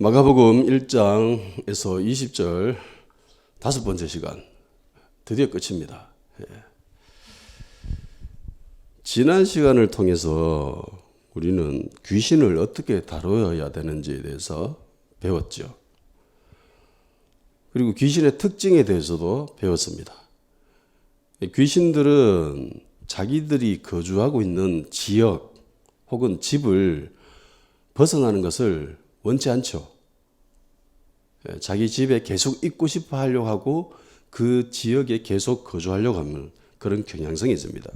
마가복음 1장에서 20절 5번째 시간 드디어 끝입니다. 지난 시간을 통해서 우리는 귀신을 어떻게 다뤄야 되는지에 대해서 배웠죠. 그리고 귀신의 특징에 대해서도 배웠습니다. 귀신들은 자기들이 거주하고 있는 지역 혹은 집을 벗어나는 것을 원치 않죠. 자기 집에 계속 있고 싶어 하려고 하고 그 지역에 계속 거주하려고 하는 그런 경향성이 있습니다.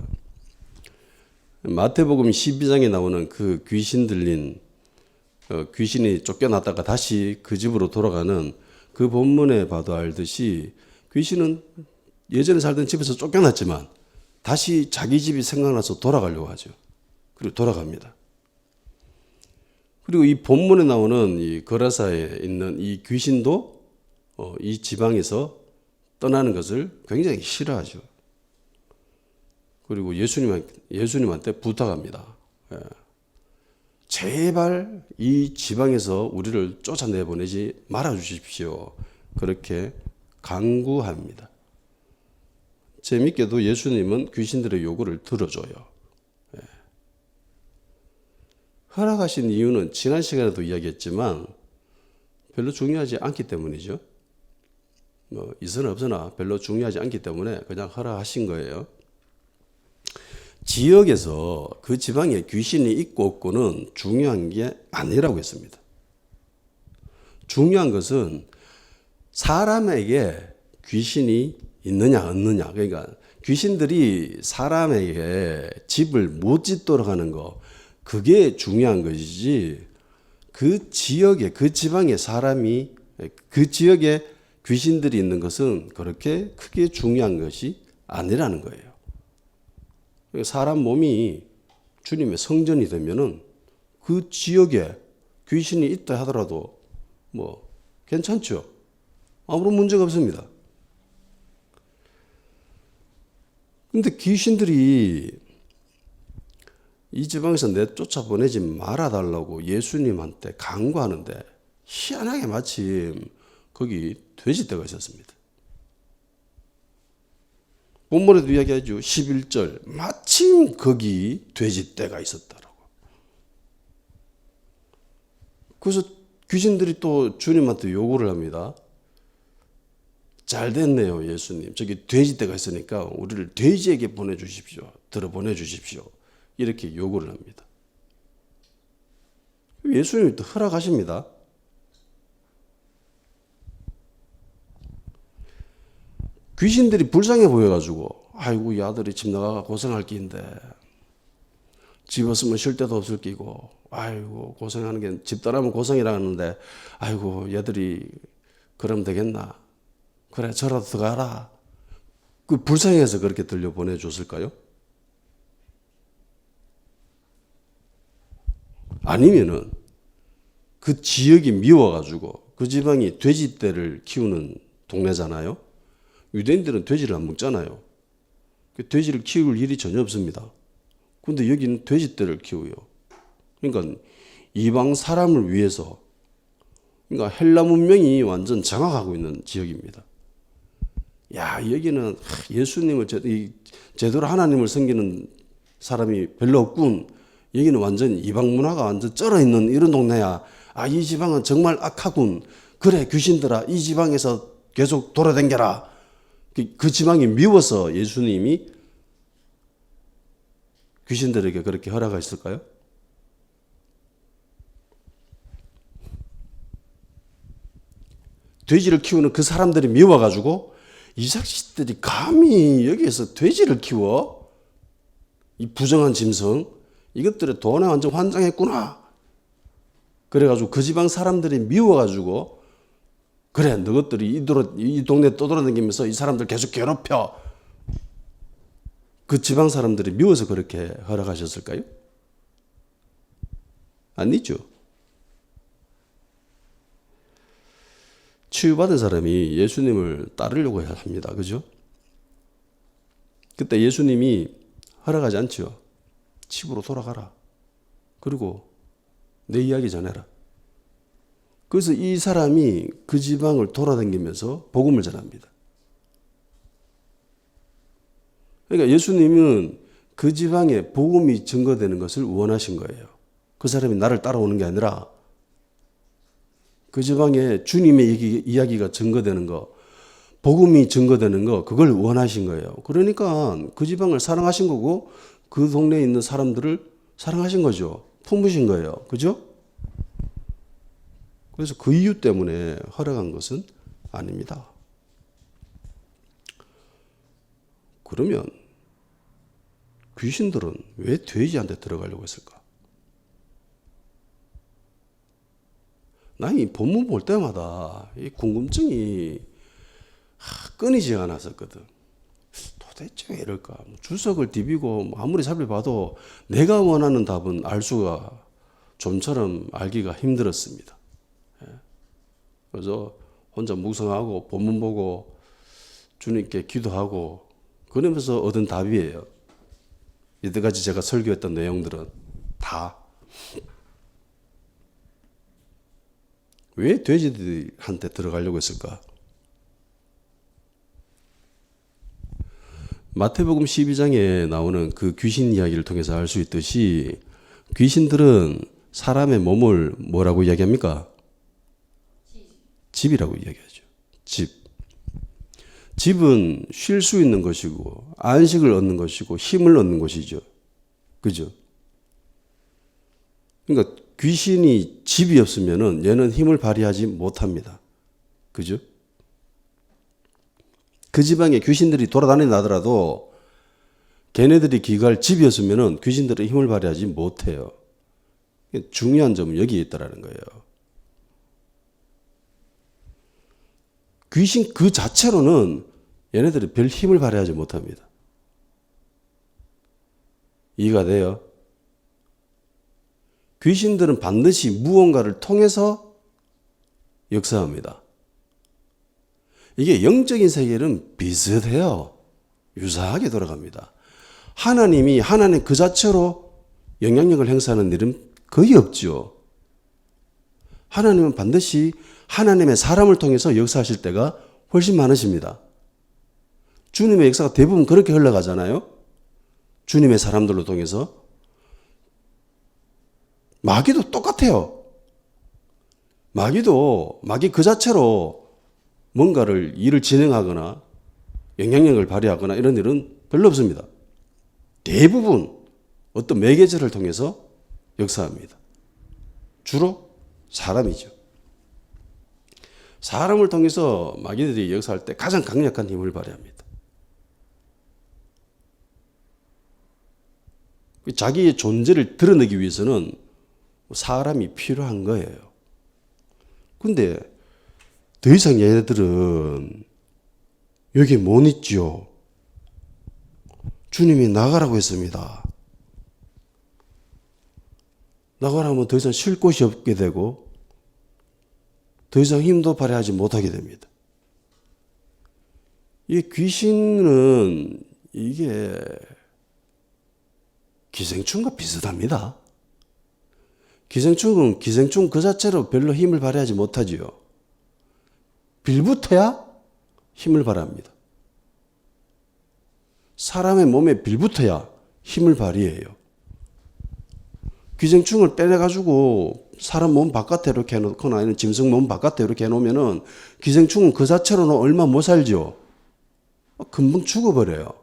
마태복음 12장에 나오는 그 귀신 들린 귀신이 쫓겨났다가 다시 그 집으로 돌아가는 그 본문에 봐도 알듯이 귀신은 예전에 살던 집에서 쫓겨났지만 다시 자기 집이 생각나서 돌아가려고 하죠. 그리고 돌아갑니다. 그리고 이 본문에 나오는 이 거라사에 있는 이 귀신도 이 지방에서 떠나는 것을 굉장히 싫어하죠. 그리고 예수님한테 부탁합니다. 제발 이 지방에서 우리를 쫓아내보내지 말아 주십시오. 그렇게 간구합니다. 재밌게도 예수님은 귀신들의 요구를 들어줘요. 허락하신 이유는 지난 시간에도 이야기했지만 별로 중요하지 않기 때문이죠. 있으나 없으나 별로 중요하지 않기 때문에 그냥 허락하신 거예요. 지역에서 그 지방에 귀신이 있고 없고는 중요한 게 아니라고 했습니다. 중요한 것은 사람에게 귀신이 있느냐 없느냐. 그러니까 귀신들이 사람에게 집을 못 짓도록 하는 거, 그게 중요한 것이지 그 지역에 그 지방에 사람이 그 지역에 귀신들이 있는 것은 그렇게 크게 중요한 것이 아니라는 거예요. 사람 몸이 주님의 성전이 되면은 그 지역에 귀신이 있다 하더라도 뭐 괜찮죠. 아무런 문제가 없습니다. 근데 귀신들이 이 지방에서 내쫓아 보내지 말아달라고 예수님한테 간구하는데 희한하게 마침 거기 돼지떼가 있었습니다. 본문에도 이야기하죠. 11절 마침 거기 돼지떼가 있었다라고. 그래서 귀신들이 또 주님한테 요구를 합니다. 잘 됐네요, 예수님. 저기 돼지떼가 있으니까 우리를 돼지에게 보내주십시오. 들어보내주십시오. 이렇게 요구를 합니다. 예수님이 또 허락하십니다. 귀신들이 불쌍해 보여가지고 아이고 이 아들이 집 나가가 고생할 끼인데 집 없으면 쉴 데도 없을 끼고 아이고 고생하는 게 집 떠나면 고생이라는데 아이고 얘들이 그러면 되겠나. 그래 저라도 들어가라. 그 불쌍해서 그렇게 들려보내줬을까요? 아니면은 그 지역이 미워가지고 그 지방이 돼지떼를 키우는 동네잖아요. 유대인들은 돼지를 안 먹잖아요. 그 돼지를 키울 일이 전혀 없습니다. 근데 여기는 돼지떼를 키워요. 그러니까 이방 사람을 위해서, 그러니까 헬라 문명이 완전 장악하고 있는 지역입니다. 야, 여기는 예수님을 제대로 하나님을 섬기는 사람이 별로 없군. 여기는 완전 이방 문화가 완전 쩔어 있는 이런 동네야. 아, 이 지방은 정말 악하군. 그래, 귀신들아, 이 지방에서 계속 돌아다녀라. 그 지방이 미워서 예수님이 귀신들에게 그렇게 허락하셨을까요? 돼지를 키우는 그 사람들이 미워가지고 이 자식들이 감히 여기에서 돼지를 키워? 이 부정한 짐승. 이것들의 돈에 완전 환장했구나. 그래가지고 그 지방 사람들이 미워가지고 그래 너것들이 이 동네 떠돌아다니면서 이 사람들 계속 괴롭혀. 그 지방 사람들이 미워서 그렇게 허락하셨을까요? 아니죠. 치유받은 사람이 예수님을 따르려고 합니다. 그죠? 그때 예수님이 허락하지 않죠. 집으로 돌아가라. 그리고 내 이야기 전해라. 그래서 이 사람이 그 지방을 돌아다니면서 복음을 전합니다. 그러니까 예수님은 그 지방에 복음이 증거되는 것을 원하신 거예요. 그 사람이 나를 따라오는 게 아니라 그 지방에 주님의 이야기가 증거되는 거, 복음이 증거되는 거, 그걸 원하신 거예요. 그러니까 그 지방을 사랑하신 거고 그 동네에 있는 사람들을 사랑하신 거죠. 품으신 거예요. 그죠? 그래서 그 이유 때문에 허락한 것은 아닙니다. 그러면 귀신들은 왜 돼지한테 들어가려고 했을까? 난 이 본문 볼 때마다 이 궁금증이 끊이지 않았었거든. 도대체 왜 이럴까? 주석을 디비고 아무리 살펴봐도 내가 원하는 답은 알 수가 좀처럼 알기가 힘들었습니다. 그래서 혼자 묵상하고 본문 보고 주님께 기도하고 그러면서 얻은 답이에요. 이때까지 제가 설교했던 내용들은 다. 왜 돼지들한테 들어가려고 했을까? 마태복음 12장에 나오는 그 귀신 이야기를 통해서 알 수 있듯이 귀신들은 사람의 몸을 뭐라고 이야기합니까? 집이라고 이야기하죠. 집. 집은 쉴 수 있는 것이고 안식을 얻는 것이고 힘을 얻는 것이죠. 그죠? 그러니까 귀신이 집이 없으면은 얘는 힘을 발휘하지 못합니다. 그죠? 그 지방에 귀신들이 돌아다닌다 하더라도 걔네들이 기거할 집이 없으면은 귀신들은 힘을 발휘하지 못해요. 중요한 점은 여기에 있다라는 거예요. 귀신 그 자체로는 얘네들이 별 힘을 발휘하지 못합니다. 이해가 돼요? 귀신들은 반드시 무언가를 통해서 역사합니다. 이게 영적인 세계는 비슷해요. 유사하게 돌아갑니다. 하나님이 하나님 그 자체로 영향력을 행사하는 일은 거의 없죠. 하나님은 반드시 하나님의 사람을 통해서 역사하실 때가 훨씬 많으십니다. 주님의 역사가 대부분 그렇게 흘러가잖아요. 주님의 사람들로 통해서. 마귀도 똑같아요. 마귀 그 자체로 뭔가를 일을 진행하거나 영향력을 발휘하거나 이런 일은 별로 없습니다. 대부분 어떤 매개체를 통해서 역사합니다. 주로 사람이죠. 사람을 통해서 마귀들이 역사할 때 가장 강력한 힘을 발휘합니다. 자기의 존재를 드러내기 위해서는 사람이 필요한 거예요. 근데 더 이상 얘네들은 여기 못 있지요. 주님이 나가라고 했습니다. 나가라면 더 이상 쉴 곳이 없게 되고 더 이상 힘도 발휘하지 못하게 됩니다. 이 귀신은 이게 기생충과 비슷합니다. 기생충은 기생충 그 자체로 별로 힘을 발휘하지 못하지요. 빌붙어야 힘을 발휘합니다. 사람의 몸에 빌붙어야 힘을 발휘해요. 기생충을 빼내가지고 사람 몸 바깥에 이렇게 해놓거나 아니면 짐승 몸 바깥에 이렇게 해놓으면은 기생충은 그 자체로는 얼마 못 살죠. 금방 죽어버려요.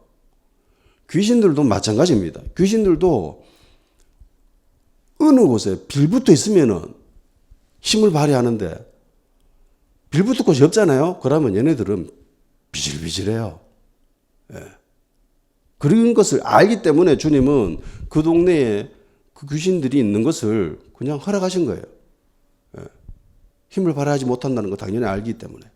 귀신들도 마찬가지입니다. 귀신들도 어느 곳에 빌붙어 있으면은 힘을 발휘하는데 빌붙을 곳이 없잖아요. 그러면 얘네들은 비질비질해요. 예. 그런 것을 알기 때문에 주님은 그 동네에 그 귀신들이 있는 것을 그냥 허락하신 거예요. 예. 힘을 발휘하지 못한다는 거 당연히 알기 때문에.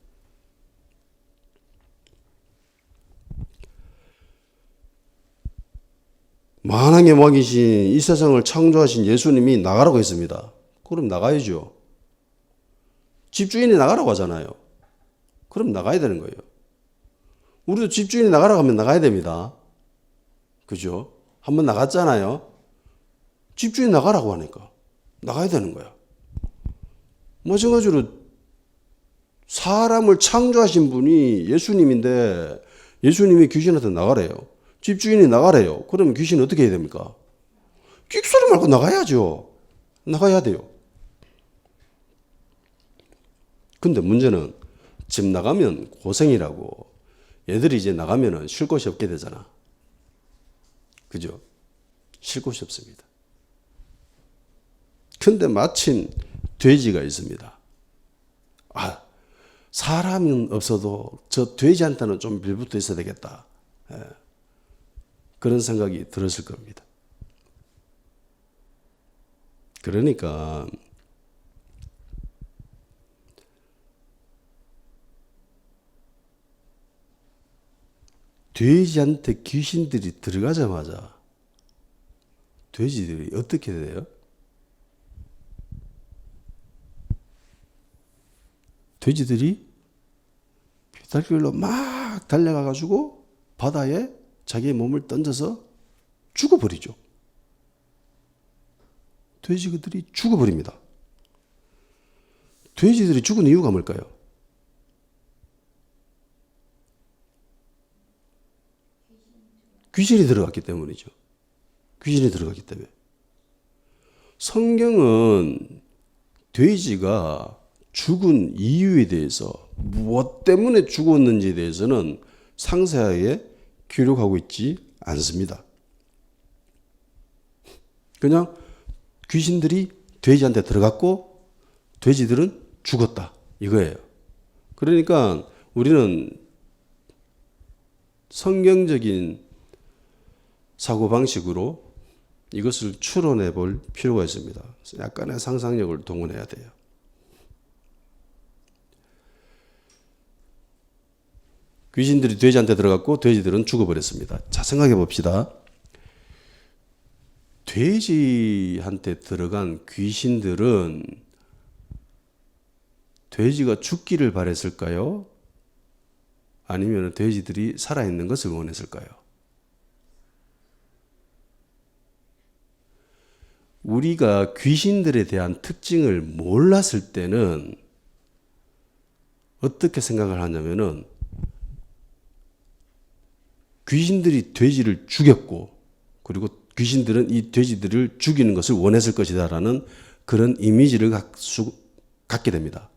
만왕의 왕이신 이 세상을 창조하신 예수님이 나가라고 했습니다. 그럼 나가야죠. 집주인이 나가라고 하잖아요. 그럼 나가야 되는 거예요. 우리도 집주인이 나가라고 하면 나가야 됩니다. 그죠? 한번 나갔잖아요. 집주인 나가라고 하니까 나가야 되는 거야. 마찬가지로 사람을 창조하신 분이 예수님인데 예수님이 귀신한테 나가래요. 집주인이 나가래요. 그러면 귀신은 어떻게 해야 됩니까? 끽소리 말고 나가야죠. 나가야 돼요. 근데 문제는 집 나가면 고생이라고 얘들이 이제 나가면은 쉴 곳이 없게 되잖아. 그죠? 쉴 곳이 없습니다. 근데 마침 돼지가 있습니다. 아, 사람은 없어도 저 돼지한테는 좀 밀붙어 있어야 되겠다. 예. 그런 생각이 들었을 겁니다. 그러니까 돼지한테 귀신들이 들어가자마자 돼지들이 어떻게 돼요? 돼지들이 비탈길로 막 달려가가지고 바다에 자기의 몸을 던져서 죽어버리죠. 돼지들이 죽어버립니다. 돼지들이 죽은 이유가 뭘까요? 귀신이 들어갔기 때문이죠. 귀신이 들어갔기 때문에. 성경은 돼지가 죽은 이유에 대해서 무엇 때문에 죽었는지에 대해서는 상세하게 기록하고 있지 않습니다. 그냥 귀신들이 돼지한테 들어갔고 돼지들은 죽었다 이거예요. 그러니까 우리는 성경적인 사고방식으로 이것을 추론해 볼 필요가 있습니다. 약간의 상상력을 동원해야 돼요. 귀신들이 돼지한테 들어갔고 돼지들은 죽어버렸습니다. 자, 생각해 봅시다. 돼지한테 들어간 귀신들은 돼지가 죽기를 바랬을까요? 아니면 돼지들이 살아있는 것을 원했을까요? 우리가 귀신들에 대한 특징을 몰랐을 때는 어떻게 생각을 하냐면은 귀신들이 돼지를 죽였고 그리고 귀신들은 이 돼지들을 죽이는 것을 원했을 것이다라는 그런 이미지를 갖게 됩니다.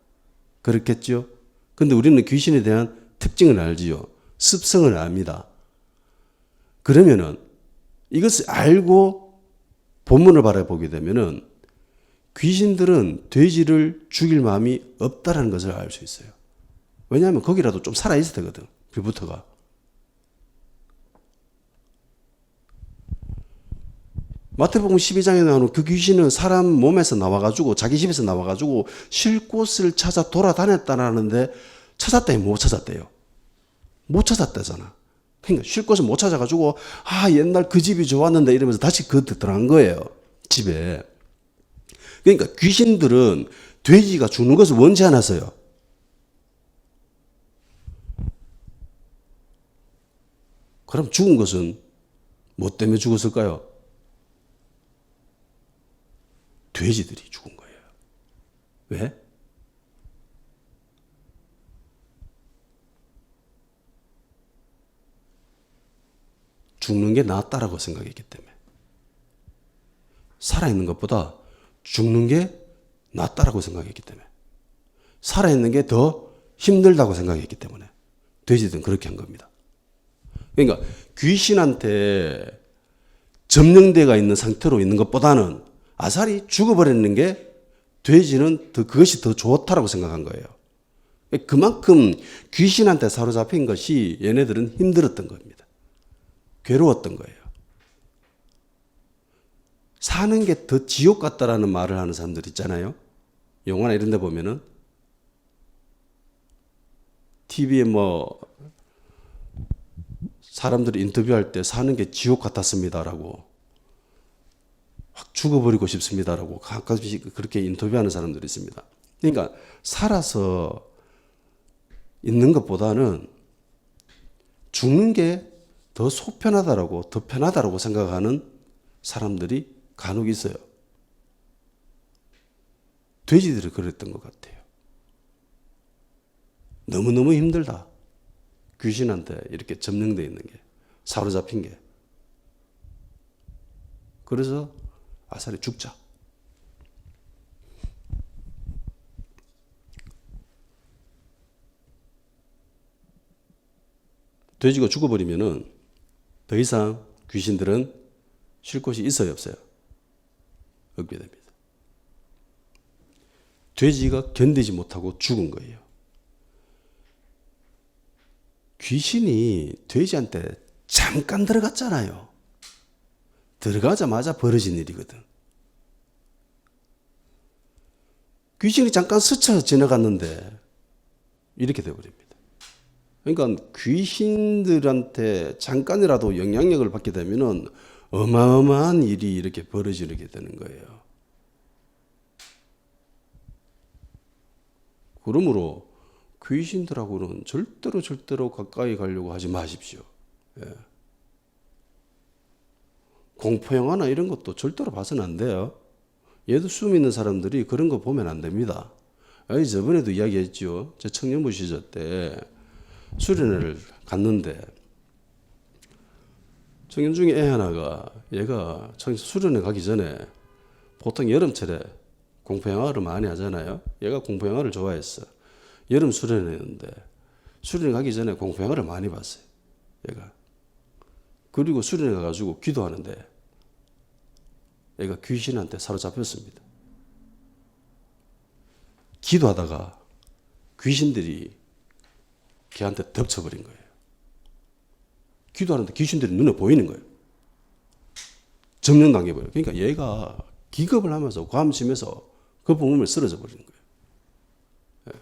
그렇겠죠? 근데 우리는 귀신에 대한 특징을 알지요. 습성을 압니다. 그러면은 이것을 알고 본문을 바라보게 되면은 귀신들은 돼지를 죽일 마음이 없다라는 것을 알 수 있어요. 왜냐하면 거기라도 좀 살아있어야 되거든. 그부터가. 마태복음 12장에 나오는 그 귀신은 사람 몸에서 나와가지고 자기 집에서 나와가지고 쉴 곳을 찾아 돌아다녔다라는데 찾았대요? 못 찾았대요? 못 찾았다잖아. 그러니까 쉴 곳을 못 찾아가지고 아 옛날 그 집이 좋았는데 이러면서 다시 그 들어간 거예요. 집에. 그러니까 귀신들은 돼지가 죽는 것을 원치 않았어요. 그럼 죽은 것은 뭐 때문에 죽었을까요? 돼지들이 죽은 거예요. 왜? 죽는 게 낫다라고 생각했기 때문에. 살아있는 것보다 죽는 게 낫다라고 생각했기 때문에. 살아있는 게 더 힘들다고 생각했기 때문에. 돼지들은 그렇게 한 겁니다. 그러니까 귀신한테 점령대가 있는 상태로 있는 것보다는 아사리 죽어버리는 게 돼지는 그것이 더 좋다라고 생각한 거예요. 그만큼 귀신한테 사로잡힌 것이 얘네들은 힘들었던 겁니다. 괴로웠던 거예요. 사는 게 더 지옥 같다라는 말을 하는 사람들 있잖아요. 영화나 이런 데 보면은 TV에 뭐 사람들이 인터뷰할 때 사는 게 지옥 같았습니다라고 확 죽어버리고 싶습니다라고 가끔씩 그렇게 인터뷰하는 사람들이 있습니다. 그러니까 살아서 있는 것보다는 죽는 게 더 속편하다라고 더 편하다라고 생각하는 사람들이 간혹 있어요. 돼지들이 그랬던 것 같아요. 너무너무 힘들다. 귀신한테 이렇게 점령되어 있는 게, 사로잡힌 게. 그래서 아싸리 죽자. 돼지가 죽어버리면은 더 이상 귀신들은 쉴 곳이 있어요, 없어요? 없게 됩니다. 돼지가 견디지 못하고 죽은 거예요. 귀신이 돼지한테 잠깐 들어갔잖아요. 들어가자마자 벌어진 일이거든. 귀신이 잠깐 스쳐 지나갔는데 이렇게 되어버립니다. 그러니까 귀신들한테 잠깐이라도 영향력을 받게 되면은 어마어마한 일이 이렇게 벌어지게 되는 거예요. 그러므로 귀신들하고는 절대로 가까이 가려고 하지 마십시오. 예. 공포영화나 이런 것도 절대로 봐서는 안 돼요. 얘도 숨 있는 사람들이 그런 거 보면 안 됩니다. 저번에도 이야기했죠. 제 청년부 시절 때 수련회를 갔는데 청년 중에 애 하나가 얘가 수련회 가기 전에 보통 여름철에 공포영화를 많이 하잖아요. 얘가 공포영화를 좋아했어. 여름 수련회였는데 수련회 가기 전에 공포영화를 많이 봤어요. 얘가. 그리고 수련회 가가지고 기도하는데 얘가 귀신한테 사로잡혔습니다. 기도하다가 귀신들이 걔한테 덮쳐버린 거예요. 기도하는데 귀신들이 눈에 보이는 거예요. 점령당해버려요. 그러니까 얘가 기겁을 하면서 과음심에서 그 몸을 쓰러져 버리는 거예요. 예.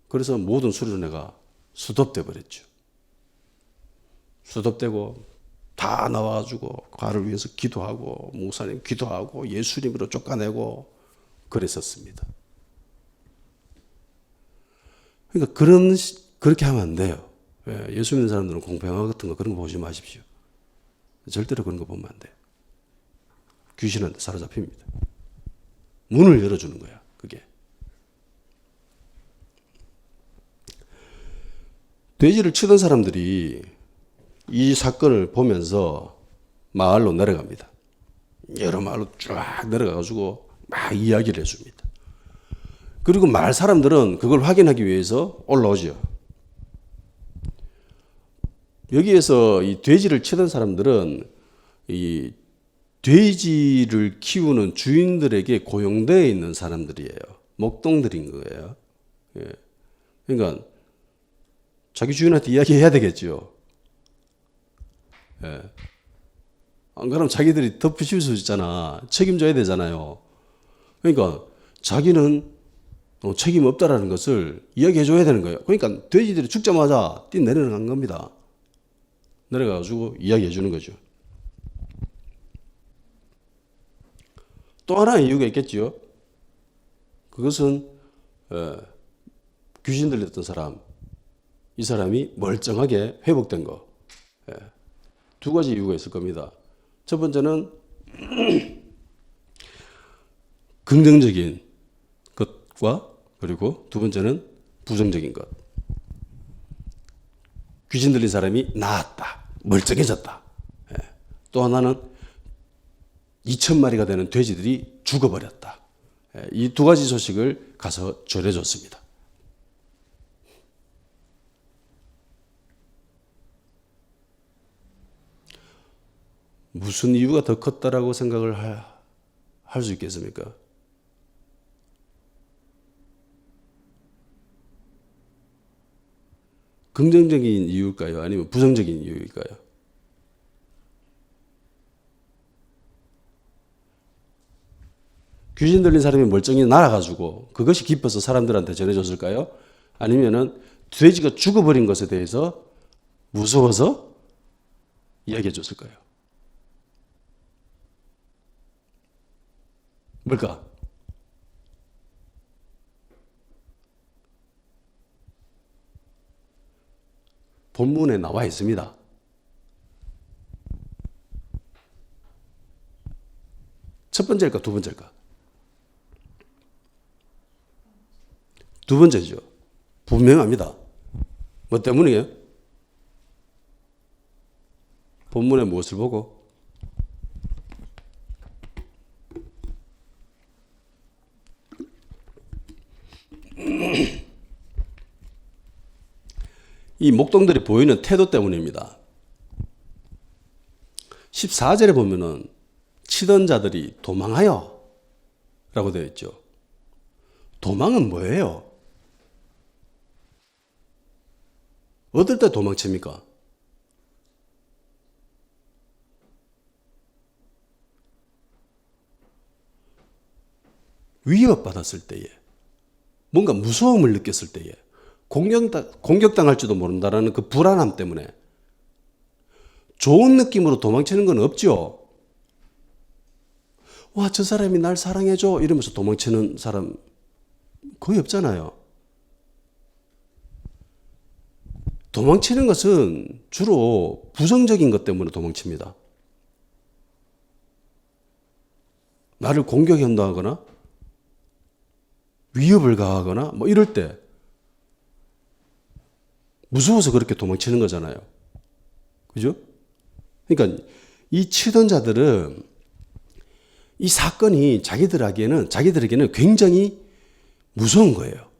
그래서 모든 수련회가 수덥돼 버렸죠. 수덥되고 다 나와가지고 가를 위해서 기도하고 목사님 기도하고 예수님으로 쫓아내고 그랬었습니다. 그러니까 그렇게 하면 안 돼요. 예수 믿는 사람들은 공포영화 같은 거 그런 거 보지 마십시오. 절대로 그런 거 보면 안 돼요. 귀신한테 사로잡힙니다. 문을 열어주는 거야, 그게. 돼지를 치던 사람들이 이 사건을 보면서 마을로 내려갑니다. 여러 마을로 쫙 내려가가지고 막 이야기를 해줍니다. 그리고 마을 사람들은 그걸 확인하기 위해서 올라오죠. 여기에서 이 돼지를 치던 사람들은 이 돼지를 키우는 주인들에게 고용되어 있는 사람들이에요. 목동들인 거예요. 예. 그러니까 자기 주인한테 이야기해야 되겠죠. 예. 안 그러면 자기들이 덮으실 수 있잖아. 책임져야 되잖아요. 그러니까 자기는 책임 없다라는 것을 이야기해 줘야 되는 거예요. 그러니까 돼지들이 죽자마자 뛰 내려간 겁니다. 내려가가지고 이야기해 주는 거죠. 또 하나의 이유가 있겠지요. 그것은 귀신 들렸던 사람, 이 사람이 멀쩡하게 회복된 거. 두 가지 이유가 있을 겁니다. 첫 번째는 긍정적인 것과 그리고 두 번째는 부정적인 것. 귀신 들린 사람이 나았다. 멀쩡해졌다. 또 하나는 2,000마리가 되는 돼지들이 죽어버렸다. 이 두 가지 소식을 가서 전해줬습니다. 무슨 이유가 더 컸다라고 생각을 할 수 있겠습니까? 긍정적인 이유일까요? 아니면 부정적인 이유일까요? 귀신 들린 사람이 멀쩡히 날아가지고 그것이 기뻐서 사람들한테 전해줬을까요? 아니면은 돼지가 죽어버린 것에 대해서 무서워서 이야기해 줬을까요? 뭘까? 본문에 나와 있습니다. 첫 번째일까, 두 번째일까? 두 번째죠. 분명합니다. 뭐 때문이에요? 본문에 무엇을 보고? 이 목동들이 보이는 태도 때문입니다. 14절에 보면은 치던 자들이 도망하여 라고 되어 있죠. 도망은 뭐예요? 어떨 때 도망칩니까? 위협받았을 때에, 뭔가 무서움을 느꼈을 때에, 공격당할지도 모른다라는 그 불안함 때문에 좋은 느낌으로 도망치는 건 없죠. 와, 저 사람이 날 사랑해줘 이러면서 도망치는 사람 거의 없잖아요. 도망치는 것은 주로 부정적인 것 때문에 도망칩니다. 나를 공격한다거나 위협을 가하거나 뭐 이럴 때 무서워서 그렇게 도망치는 거잖아요. 그죠? 그러니까 이 치던 자들은 이 사건이 자기들에게는 굉장히 무서운 거예요.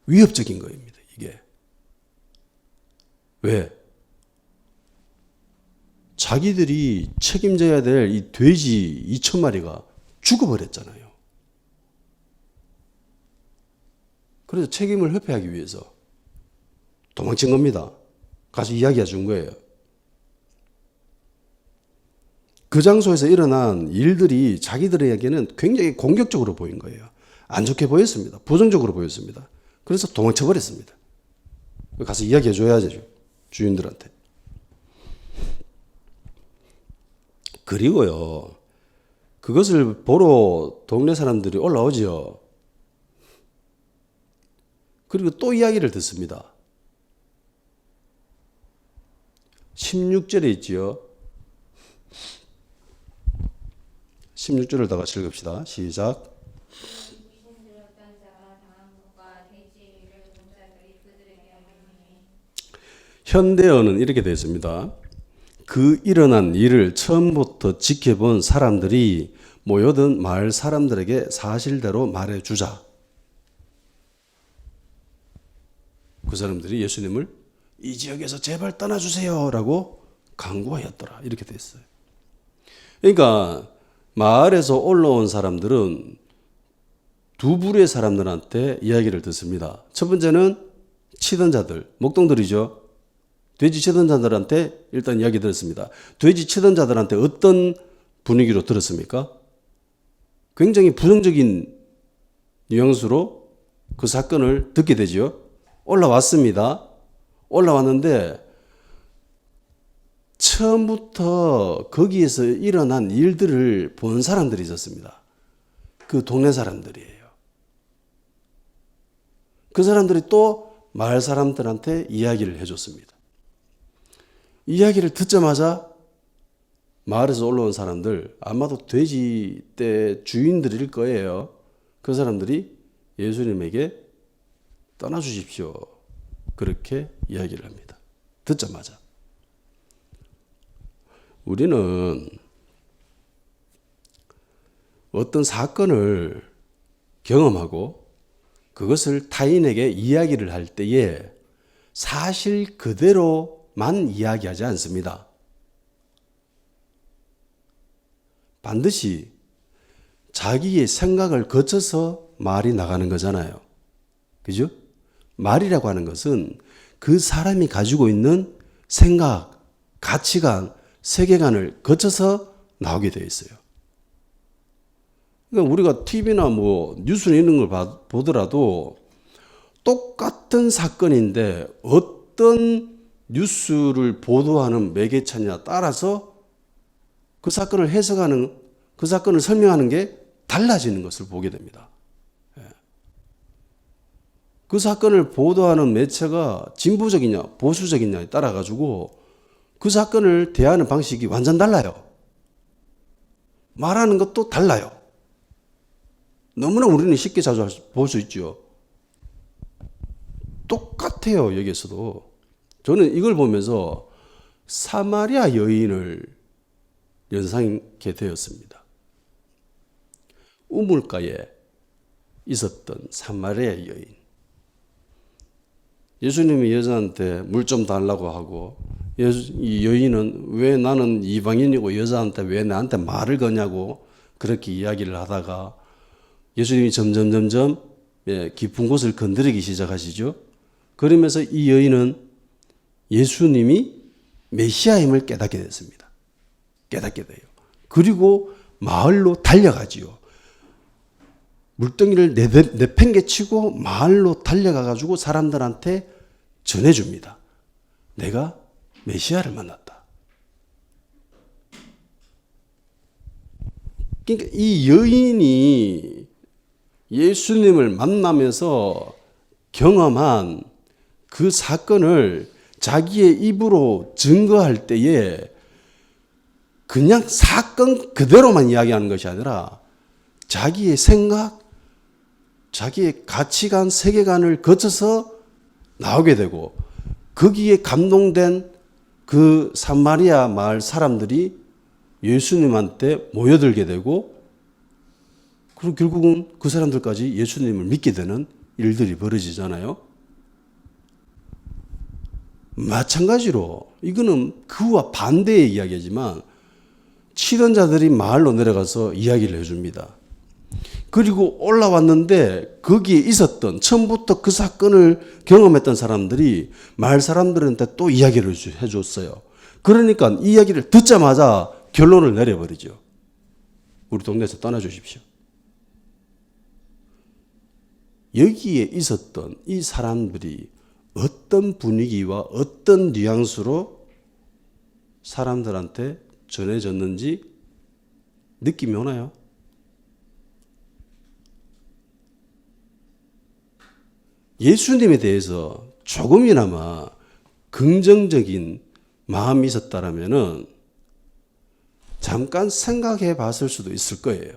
위협적인 거입니다. 이게. 왜? 자기들이 책임져야 될 이 돼지 2,000마리가 죽어버렸잖아요. 그래서 책임을 회피하기 위해서 도망친 겁니다. 가서 이야기해 준 거예요. 그 장소에서 일어난 일들이 자기들에게는 굉장히 공격적으로 보인 거예요. 안 좋게 보였습니다. 부정적으로 보였습니다. 그래서 도망쳐 버렸습니다. 가서 이야기해 줘야죠. 주인들한테. 그리고요, 그것을 보러 동네 사람들이 올라오죠. 그리고 또 이야기를 듣습니다. 16절에 있지요. 16절을 다 같이 읽읍시다. 시작. 현대어는 이렇게 되어 있습니다. 그 일어난 일을 처음부터 지켜본 사람들이 모여든 마을 사람들에게 사실대로 말해주자. 그 사람들이 예수님을 이 지역에서 제발 떠나주세요 라고 강구하였더라. 이렇게 되어 있어요. 그러니까 마을에서 올라온 사람들은 두 부류의 사람들한테 이야기를 듣습니다. 첫 번째는 치던 자들, 목동들이죠. 돼지 치던 자들한테 일단 이야기 들었습니다. 돼지 치던 자들한테 어떤 분위기로 들었습니까? 굉장히 부정적인 뉘앙스로 그 사건을 듣게 되죠. 올라왔습니다. 올라왔는데 처음부터 거기에서 일어난 일들을 본 사람들이 있었습니다. 그 동네 사람들이에요. 그 사람들이 또 마을 사람들한테 이야기를 해줬습니다. 이야기를 듣자마자 마을에서 올라온 사람들, 아마도 돼지 떼 주인들일 거예요. 그 사람들이 예수님에게 떠나주십시오. 그렇게 이야기를 합니다. 듣자마자. 우리는 어떤 사건을 경험하고 그것을 타인에게 이야기를 할 때에 사실 그대로만 이야기하지 않습니다. 반드시 자기의 생각을 거쳐서 말이 나가는 거잖아요. 그죠? 말이라고 하는 것은 그 사람이 가지고 있는 생각, 가치관, 세계관을 거쳐서 나오게 되어 있어요. 그러니까 우리가 TV나 뭐 뉴스나 이런 걸 보더라도 똑같은 사건인데 어떤 뉴스를 보도하는 매개체냐에 따라서 그 사건을 해석하는, 그 사건을 설명하는 게 달라지는 것을 보게 됩니다. 그 사건을 보도하는 매체가 진보적이냐 보수적이냐에 따라 가지고 그 사건을 대하는 방식이 완전 달라요. 말하는 것도 달라요. 너무나 우리는 쉽게 자주 볼 수 있죠. 똑같아요. 여기서도. 저는 이걸 보면서 사마리아 여인을 연상케 되었습니다. 우물가에 있었던 사마리아 여인. 예수님이 여자한테 물 좀 달라고 하고 이 여인은 왜 나는 이방인이고 여자한테 왜 나한테 말을 거냐고 그렇게 이야기를 하다가 예수님이 점점 깊은 곳을 건드리기 시작하시죠. 그러면서 이 여인은 예수님이 메시아임을 깨닫게 됐습니다. 깨닫게 돼요. 그리고 마을로 달려가지요. 물덩이를 내팽개치고 마을로 달려가가지고 사람들한테 전해줍니다. 내가 메시아를 만났다. 그러니까 이 여인이 예수님을 만나면서 경험한 그 사건을 자기의 입으로 증거할 때에 그냥 사건 그대로만 이야기하는 것이 아니라 자기의 생각, 자기의 가치관, 세계관을 거쳐서 나오게 되고 거기에 감동된 그 사마리아 마을 사람들이 예수님한테 모여들게 되고 그리고 결국은 그 사람들까지 예수님을 믿게 되는 일들이 벌어지잖아요. 마찬가지로 이거는 그와 반대의 이야기지만 치던 자들이 마을로 내려가서 이야기를 해줍니다. 그리고 올라왔는데 거기에 있었던 처음부터 그 사건을 경험했던 사람들이 마을 사람들한테 또 이야기를 해줬어요. 그러니까 이 이야기를 듣자마자 결론을 내려버리죠. 우리 동네에서 떠나주십시오. 여기에 있었던 이 사람들이 어떤 분위기와 어떤 뉘앙스로 사람들한테 전해졌는지 느낌이 오나요? 예수님에 대해서 조금이나마 긍정적인 마음이 있었다라면은 잠깐 생각해 봤을 수도 있을 거예요.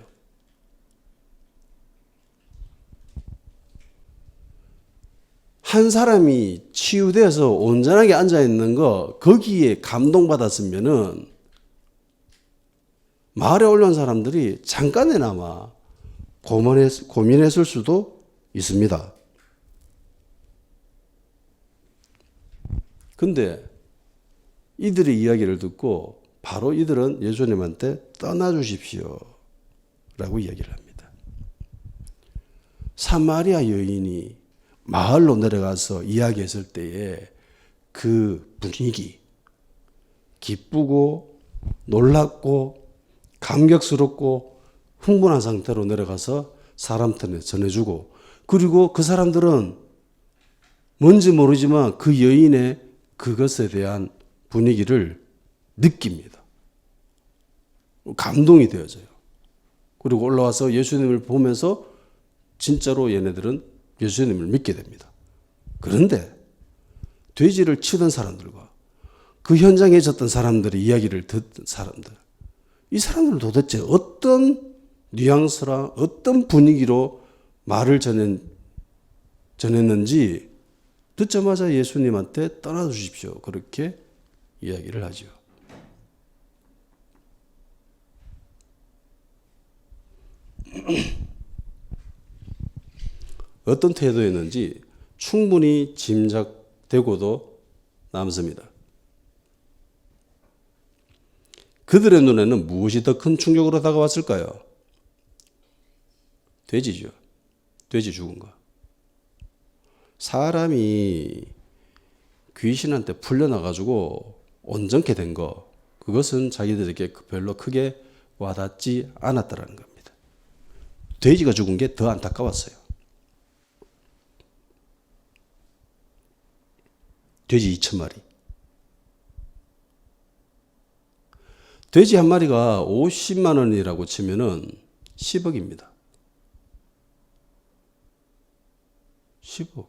한 사람이 치유되어서 온전하게 앉아있는 거 거기에 감동받았으면은 마을에 올라온 사람들이 잠깐이나마 고민했을 수도 있습니다. 근데 이들의 이야기를 듣고 바로 이들은 예수님한테 떠나주십시오 라고 이야기를 합니다. 사마리아 여인이 마을로 내려가서 이야기했을 때에 그 분위기, 기쁘고 놀랍고 감격스럽고 흥분한 상태로 내려가서 사람한테 전해주고 그리고 그 사람들은 뭔지 모르지만 그 여인의 그것에 대한 분위기를 느낍니다. 감동이 되어져요. 그리고 올라와서 예수님을 보면서 진짜로 얘네들은 예수님을 믿게 됩니다. 그런데 돼지를 치던 사람들과 그 현장에 있었던 사람들의 이야기를 듣던 사람들, 이 사람들은 도대체 어떤 뉘앙스랑 어떤 분위기로 말을 전했는지 듣자마자 예수님한테 떠나주십시오. 그렇게 이야기를 하죠. 어떤 태도였는지 충분히 짐작되고도 남습니다. 그들의 눈에는 무엇이 더 큰 충격으로 다가왔을까요? 돼지죠. 돼지 죽은 거. 사람이 귀신한테 풀려나가지고 온전케 된 거, 그것은 자기들에게 별로 크게 와닿지 않았다는 겁니다. 돼지가 죽은 게 더 안타까웠어요. 돼지 2,000마리. 돼지 한 마리가 50만 원이라고 치면은 10억입니다. 10억.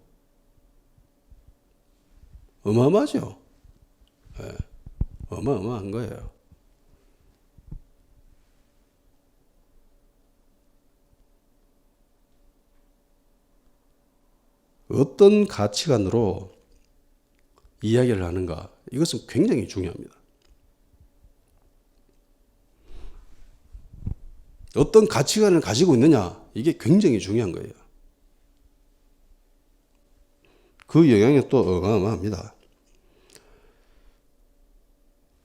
어마어마하죠? 네. 어마어마한 거예요. 어떤 가치관으로 이야기를 하는가, 이것은 굉장히 중요합니다. 어떤 가치관을 가지고 있느냐, 이게 굉장히 중요한 거예요. 그 영향이 또 어마어마합니다.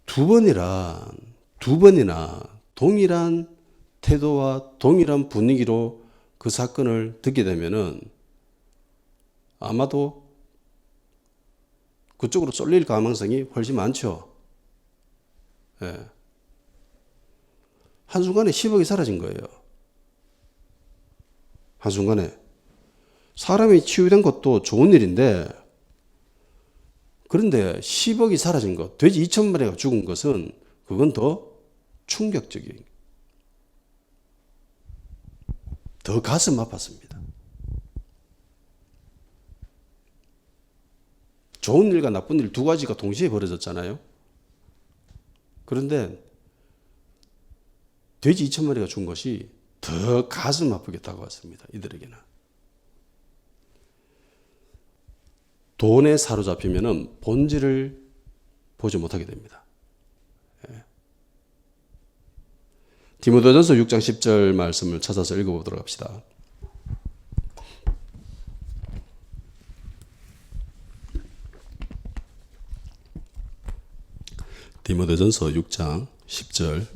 두 번이나 동일한 태도와 동일한 분위기로 그 사건을 듣게 되면은 아마도 그쪽으로 쏠릴 가능성이 훨씬 많죠. 예. 한순간에 10억이 사라진 거예요. 한순간에. 사람이 치유된 것도 좋은 일인데, 그런데 10억이 사라진 것, 돼지 2,000마리가 죽은 것은 그건 더 충격적인, 더 가슴 아팠습니다. 좋은 일과 나쁜 일 두 가지가 동시에 벌어졌잖아요. 그런데 돼지 2,000마리가 죽은 것이 더 가슴 아프게 다가왔습니다. 이들에게는. 돈에 사로잡히면 본질을 보지 못하게 됩니다. 디모데전서 6장 10절 말씀을 찾아서 읽어보도록 합시다. 디모데전서 6장 10절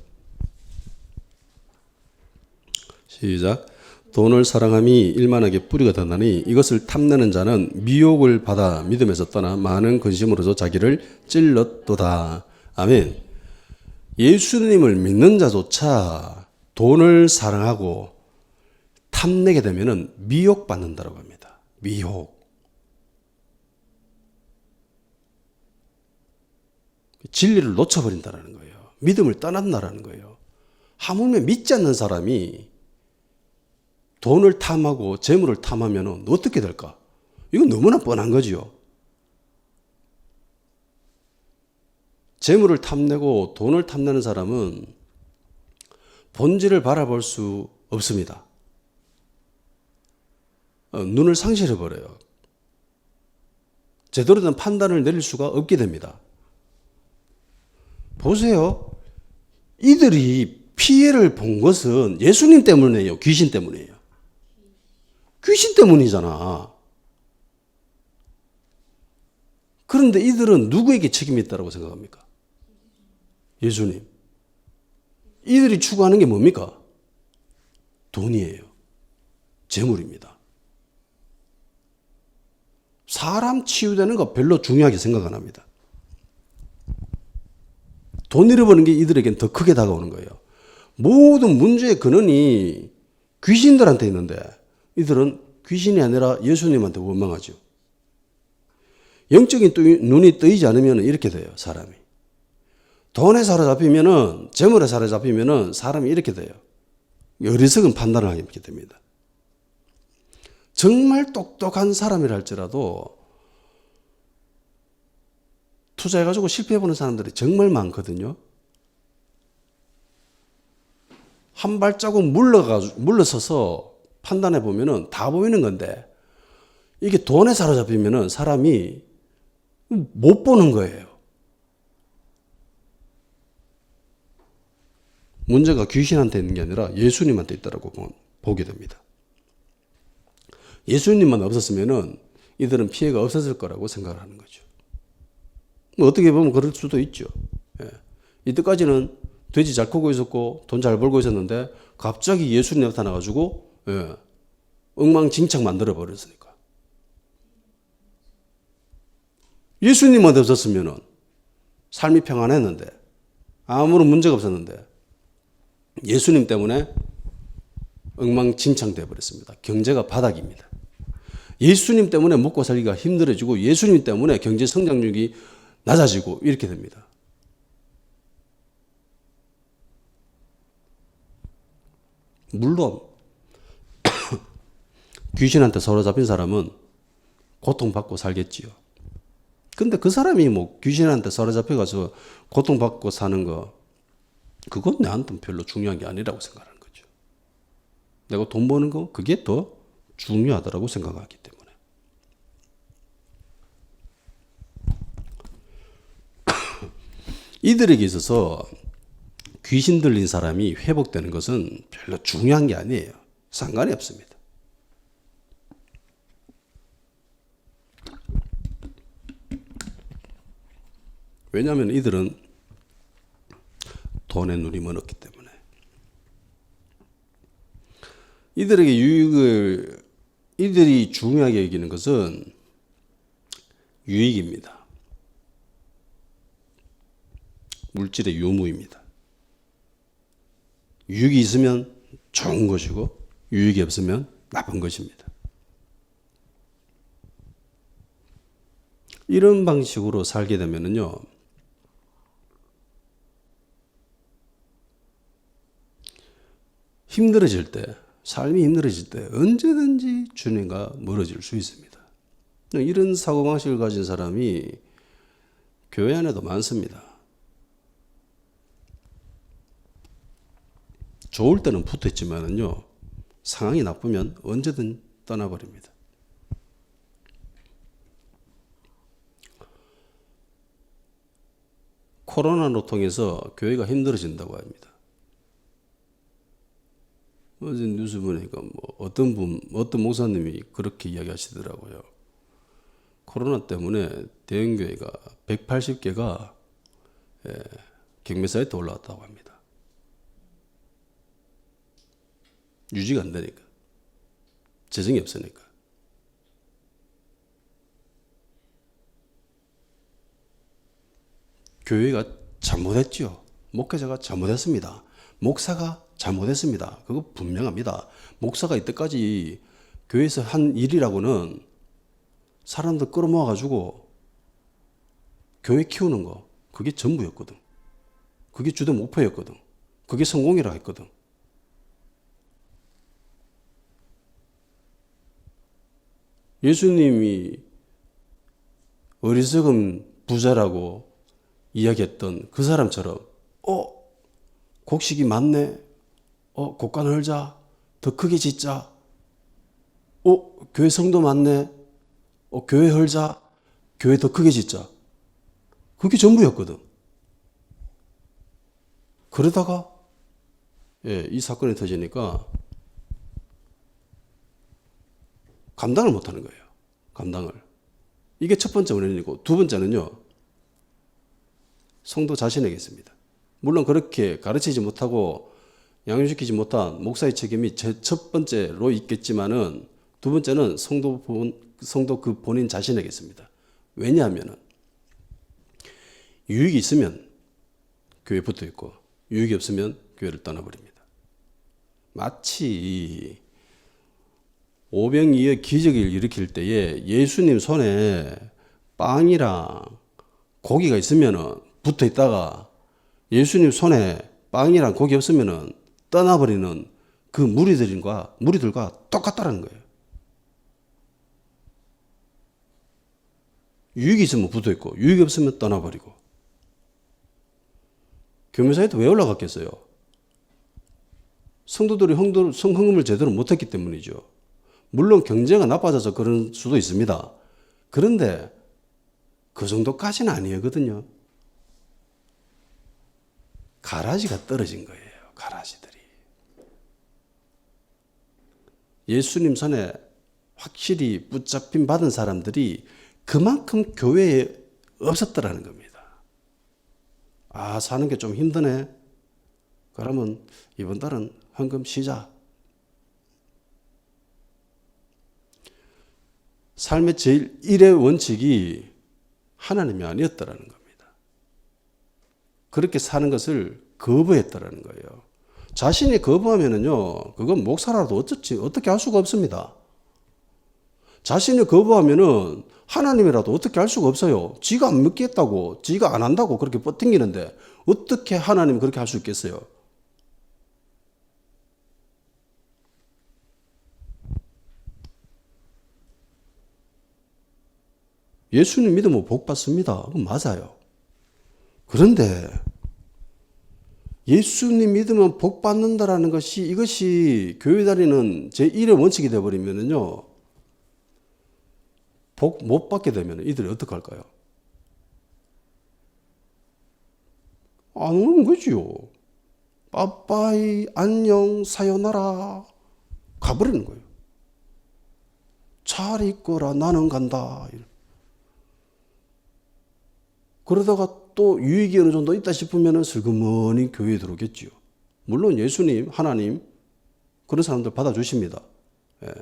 시작. 돈을 사랑함이 일만하게 뿌리가 되나니 이것을 탐내는 자는 미혹을 받아 믿음에서 떠나 많은 근심으로서 자기를 찔렀도다. 아멘. 예수님을 믿는 자조차 돈을 사랑하고 탐내게 되면 미혹받는다고 합니다. 미혹. 진리를 놓쳐버린다는 거예요. 믿음을 떠난다는 거예요. 하물며 믿지 않는 사람이 돈을 탐하고 재물을 탐하면 어떻게 될까? 이건 너무나 뻔한 거지요. 재물을 탐내고 돈을 탐내는 사람은 본질을 바라볼 수 없습니다. 눈을 상실해버려요. 제대로 된 판단을 내릴 수가 없게 됩니다. 보세요. 이들이 피해를 본 것은 예수님 때문이에요? 귀신 때문이에요? 귀신 때문이잖아. 그런데 이들은 누구에게 책임이 있다고 생각합니까? 예수님. 이들이 추구하는 게 뭡니까? 돈이에요. 재물입니다. 사람 치유되는 거 별로 중요하게 생각 안 합니다. 돈 잃어버리는 게 이들에겐 더 크게 다가오는 거예요. 모든 문제의 근원이 귀신들한테 있는데 이들은 귀신이 아니라 예수님한테 원망하죠. 영적인 눈이 뜨이지 않으면 이렇게 돼요. 사람이. 돈에 사로잡히면은, 재물에 사로잡히면은 사람이 이렇게 돼요. 어리석은 판단을 하게 됩니다. 정말 똑똑한 사람이라 할지라도 투자해가지고 실패해보는 사람들이 정말 많거든요. 한 발자국 물러서서 판단해보면은 다 보이는 건데, 이게 돈에 사로잡히면은 사람이 못 보는 거예요. 문제가 귀신한테 있는 게 아니라 예수님한테 있다라고 보게 됩니다. 예수님만 없었으면은 이들은 피해가 없었을 거라고 생각을 하는 거죠. 어떻게 보면 그럴 수도 있죠. 예. 이때까지는 돼지 잘 크고 있었고 돈 잘 벌고 있었는데 갑자기 예수님 나타나가지고 엉망진창 만들어 버렸으니까. 예수님만 없었으면은 삶이 평안했는데 아무런 문제가 없었는데 예수님 때문에 엉망진창 되어버렸습니다. 경제가 바닥입니다. 예수님 때문에 먹고 살기가 힘들어지고 예수님 때문에 경제 성장률이 낮아지고 이렇게 됩니다. 물론 귀신한테 사로잡힌 사람은 고통받고 살겠지요. 근데 그 사람이 뭐 귀신한테 사로잡혀가서 고통받고 사는 거, 그건 내한테는 별로 중요한 게 아니라고 생각하는 거죠. 내가 돈 버는 거, 그게 더 중요하다고 생각하기 때문에. 이들에게 있어서 귀신 들린 사람이 회복되는 것은 별로 중요한 게 아니에요. 상관이 없습니다. 왜냐하면 이들은 돈의 눈이 멀었기 때문에. 이들에게 이들이 중요하게 여기는 것은 유익입니다. 물질의 유무입니다. 유익이 있으면 좋은 것이고 유익이 없으면 나쁜 것입니다. 이런 방식으로 살게 되면요, 힘들어질 때, 삶이 힘들어질 때 언제든지 주님과 멀어질 수 있습니다. 이런 사고방식을 가진 사람이 교회 안에도 많습니다. 좋을 때는 붙어있지만은요, 상황이 나쁘면 언제든 떠나버립니다. 코로나로 통해서 교회가 힘들어진다고 합니다. 어제 뉴스 보니까 어떤 목사님이 그렇게 이야기하시더라고요. 코로나 때문에 대형교회가 180개가 경매사이트에 올라왔다고 합니다. 유지가 안 되니까. 재정이 없으니까. 교회가 잘못했죠. 목회자가 잘못했습니다. 목사가 잘못했습니다. 그거 분명합니다. 목사가 이때까지 교회에서 한 일이라고는 사람들 끌어모아가지고 교회 키우는 거, 그게 전부였거든. 그게 주된 목표였거든. 그게 성공이라 했거든. 예수님이 어리석은 부자라고 이야기했던 그 사람처럼 곡식이 많네. 곡간 헐자. 더 크게 짓자. 교회 성도 많네. 교회 헐자. 교회 더 크게 짓자. 그게 전부였거든. 그러다가 이 사건이 터지니까 감당을 못하는 거예요. 감당을. 이게 첫 번째 원인이고, 두 번째는요, 성도 자신에게 있습니다. 물론 그렇게 가르치지 못하고 양육시키지 못한 목사의 책임이 첫 번째로 있겠지만은, 두 번째는 성도 그 본인 자신에게 있습니다. 왜냐하면은 유익이 있으면 교회에 붙어 있고 유익이 없으면 교회를 떠나버립니다. 마치 오병이어 기적을 일으킬 때에 예수님 손에 빵이랑 고기가 있으면 붙어 있다가 예수님 손에 빵이랑 고기 없으면 떠나버리는 그 무리들과 똑같다는 거예요. 유익이 있으면 붙어 있고 유익이 없으면 떠나버리고. 교묘사에도 왜 올라갔겠어요? 성도들이 성헌금을 제대로 못했기 때문이죠. 물론 경제가 나빠져서 그런 수도 있습니다. 그런데 그 정도까지는 아니거든요. 가라지가 떨어진 거예요. 가라지들이. 예수님 손에 확실히 붙잡힘 받은 사람들이 그만큼 교회에 없었더라는 겁니다. 사는 게 좀 힘드네. 그러면 이번 달은 헌금 쉬자. 삶의 제일 1의 원칙이 하나님이 아니었다라는 겁니다. 그렇게 사는 것을 거부했다라는 거예요. 자신이 거부하면은요, 그건 목사라도 어떻게 할 수가 없습니다. 자신이 거부하면은 하나님이라도 어떻게 할 수가 없어요. 지가 안 믿겠다고, 지가 안 한다고 그렇게 뻗팅기는데 어떻게 하나님이 그렇게 할 수 있겠어요? 예수님 믿으면 복 받습니다. 그건 맞아요. 그런데 예수님 믿으면 복 받는다라는 것이, 이것이 교회 다니는 제1의 원칙이 되어버리면요, 복 못 받게 되면 이들이 어떡할까요? 안 오는 거지요. 빠빠이, 안녕, 사요나라. 가버리는 거예요. 잘 있거라, 나는 간다. 그러다가 또 유익이 어느 정도 있다 싶으면 슬그머니 교회에 들어오겠지요. 물론 예수님, 하나님, 그런 사람들 받아주십니다. 예.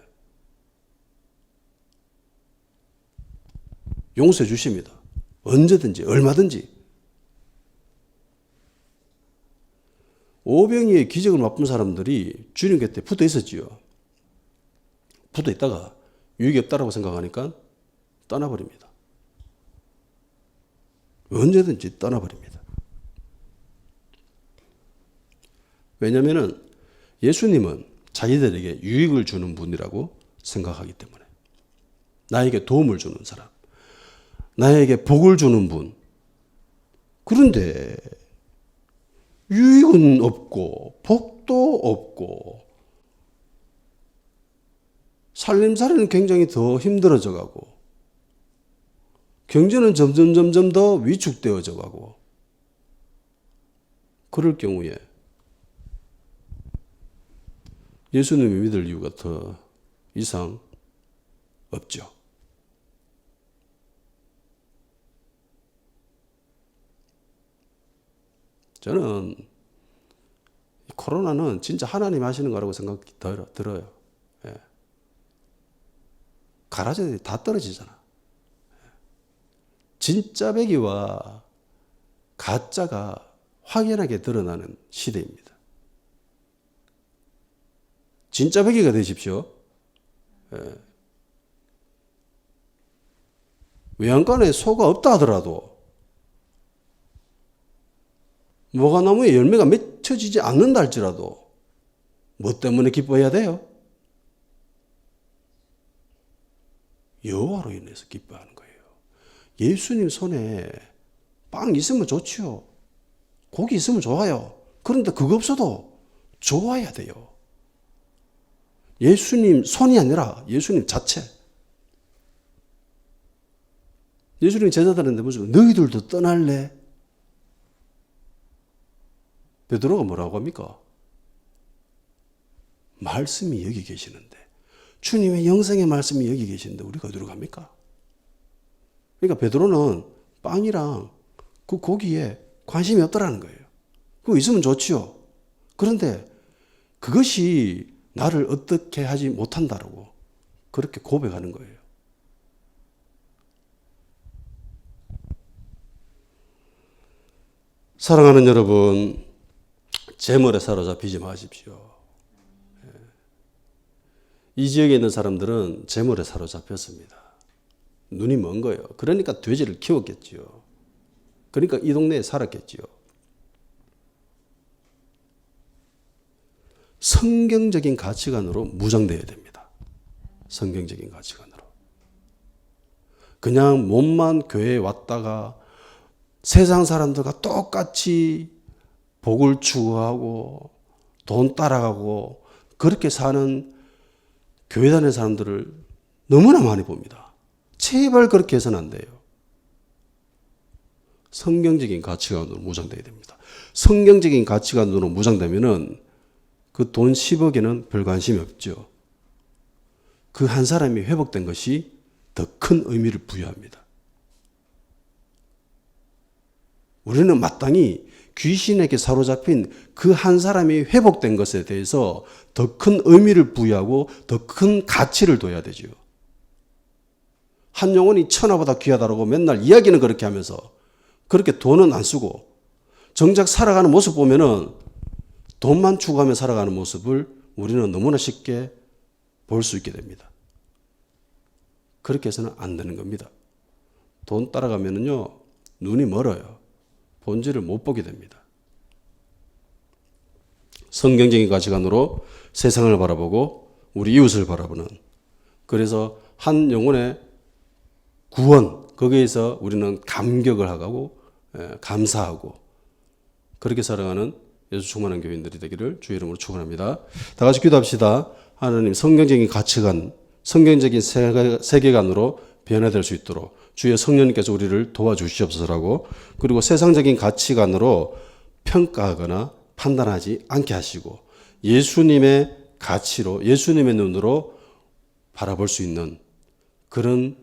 용서해 주십니다. 언제든지, 얼마든지. 오병이의 기적을 맛본 사람들이 주님 곁에 붙어 있었지요. 붙어 있다가 유익이 없다라고 생각하니까 떠나버립니다. 언제든지 떠나버립니다. 왜냐하면 예수님은 자기들에게 유익을 주는 분이라고 생각하기 때문에. 나에게 도움을 주는 사람, 나에게 복을 주는 분. 그런데 유익은 없고 복도 없고 살림살이는 굉장히 더 힘들어져 가고 경제는 점점 더 위축되어져 가고 그럴 경우에 예수님을 믿을 이유가 더 이상 없죠. 저는 코로나는 진짜 하나님 하시는 거라고 생각이 들어요. 예. 가라지들이 다 떨어지잖아. 진짜 배기와 가짜가 확연하게 드러나는 시대입니다. 진짜 배기가 되십시오. 예. 외양간에 소가 없다 하더라도 뭐가 나무에 열매가 맺혀지지 않는다 할지라도 뭐 때문에 기뻐해야 돼요? 여호와로 인해서 기뻐하는 거예요. 예수님 손에 빵 있으면 좋지요. 고기 있으면 좋아요. 그런데 그거 없어도 좋아야 돼요. 예수님 손이 아니라 예수님 자체. 예수님 제자들한테 뭐죠? 너희들도 떠날래? 베드로가 뭐라고 합니까? 말씀이 여기 계시는데, 주님의 영생의 말씀이 여기 계시는데 우리가 어디로 갑니까? 그러니까 베드로는 빵이랑 그 고기에 관심이 없더라는 거예요. 그거 있으면 좋지요. 그런데 그것이 나를 어떻게 하지 못한다라고 그렇게 고백하는 거예요. 사랑하는 여러분, 재물에 사로잡히지 마십시오. 이 지역에 있는 사람들은 재물에 사로잡혔습니다. 눈이 먼 거예요. 그러니까 돼지를 키웠겠지요. 그러니까 이 동네에 살았겠지요. 성경적인 가치관으로 무장되어야 됩니다. 성경적인 가치관으로. 그냥 몸만 교회에 왔다가 세상 사람들과 똑같이 복을 추구하고 돈 따라가고 그렇게 사는 교회 다니는 사람들을 너무나 많이 봅니다. 제발 그렇게 해서는 안 돼요. 성경적인 가치관으로 무장되어야 됩니다. 성경적인 가치관으로 무장되면은 그 돈 10억에는 별 관심이 없죠. 그 한 사람이 회복된 것이 더 큰 의미를 부여합니다. 우리는 마땅히 귀신에게 사로잡힌 그 한 사람이 회복된 것에 대해서 더 큰 의미를 부여하고 더 큰 가치를 둬야 되죠. 한 영혼이 천하보다 귀하다라고 맨날 이야기는 그렇게 하면서 그렇게 돈은 안 쓰고 정작 살아가는 모습 보면은 돈만 추구하며 살아가는 모습을 우리는 너무나 쉽게 볼 수 있게 됩니다. 그렇게 해서는 안 되는 겁니다. 돈 따라가면은요, 눈이 멀어요. 본질을 못 보게 됩니다. 성경적인 가치관으로 세상을 바라보고 우리 이웃을 바라보는, 그래서 한 영혼의 구원, 거기에서 우리는 감격을 하고 감사하고 그렇게 살아가는 예수 충만한 교인들이 되기를 주의 이름으로 축원합니다. 다 같이 기도합시다. 하나님, 성경적인 가치관, 성경적인 세계관으로 변화될 수 있도록 주의 성령님께서 우리를 도와주시옵소서라고, 그리고 세상적인 가치관으로 평가하거나 판단하지 않게 하시고 예수님의 가치로 예수님의 눈으로 바라볼 수 있는 그런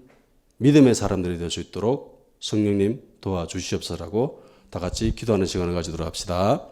믿음의 사람들이 될 수 있도록 성령님 도와주시옵소서라고 다 같이 기도하는 시간을 가지도록 합시다.